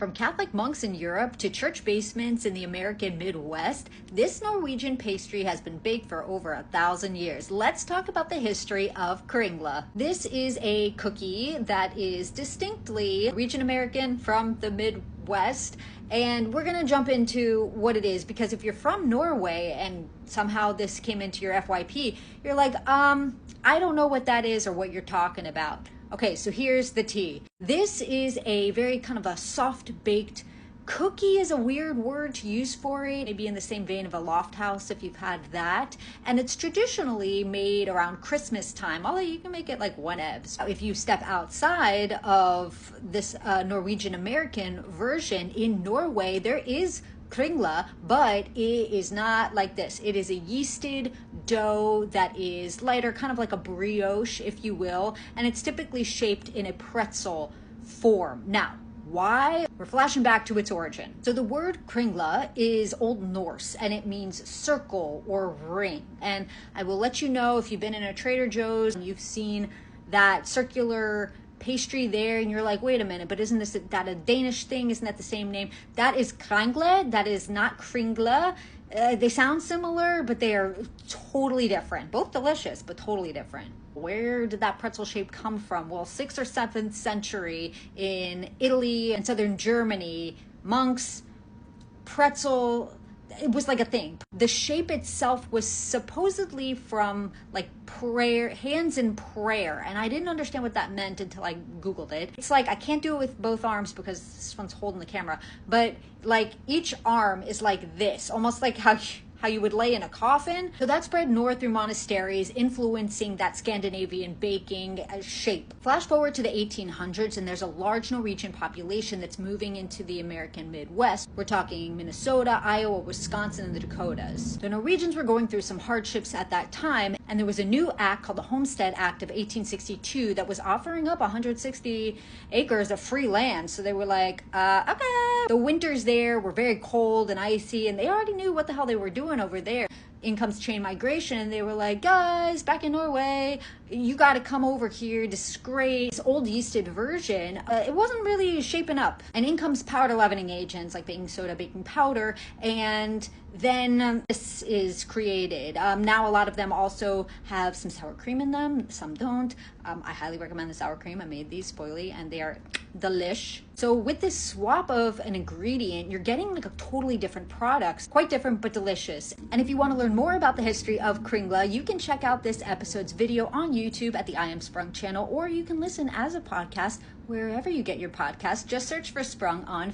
From Catholic monks in Europe to church basements in the American Midwest, this Norwegian pastry has been baked for over 1,000 years. Let's talk about the history of Kringla. This is a cookie that is distinctly Norwegian American from the Midwest, and we're gonna jump into what it is, because if you're from Norway and somehow this came into your FYP, you're like, I don't know what that is or what you're talking about. Okay, so here's the tea. This is a very kind of a soft baked cookie, is a weird word to use for it, maybe in the same vein of a loft house if you've had that. And it's traditionally made around Christmas time, although you can make it like whenever. So if you step outside of this Norwegian American version, in Norway there is Kringla, but it is not like this. It is a yeasted dough that is lighter, kind of like a brioche, if you will, and it's typically shaped in a pretzel form. Now, why? We're flashing back to its origin. So the word Kringla is Old Norse, and it means circle or ring. And I will let you know, if you've been in a Trader Joe's and you've seen that circular pastry there and you're like, wait a minute, but isn't that a Danish thing? Isn't that the same name? That is Kringle. That is not Kringla. They sound similar, but they are totally different. Both delicious, but totally different. Where did that pretzel shape come from? Well, 6th or 7th century in Italy and southern Germany, monks, pretzel, it was like a thing. The shape itself was supposedly from like prayer, hands in prayer. And I didn't understand what that meant until I Googled it. It's like, I can't do it with both arms because this one's holding the camera, but like each arm is like this, almost like how you would lay in a coffin. So that spread north through monasteries, influencing that Scandinavian baking shape. Flash forward to the 1800s, and there's a large Norwegian population that's moving into the American Midwest. We're talking Minnesota, Iowa, Wisconsin, and the Dakotas. The Norwegians were going through some hardships at that time, and there was a new act called the Homestead Act of 1862 that was offering up 160 acres of free land. So they were like, okay. The winters there were very cold and icy, and they already knew what the hell they were doing over there. In comes chain migration, and they were like, guys, back in Norway, you got to come over here. This is great. This old yeasted version, it wasn't really shaping up. And in comes powder leavening agents like baking soda, baking powder, and then this is created. Now a lot of them also have some sour cream in them, some don't. I highly recommend the sour cream. I made these spoily and they are delish. So with this swap of an ingredient, you're getting like a totally different product, quite different but delicious. And if you want to learn more about the history of Kringla, you can check out this episode's video on YouTube at the I Am Sprung channel, or you can listen as a podcast wherever you get your podcast. Just search for Sprung On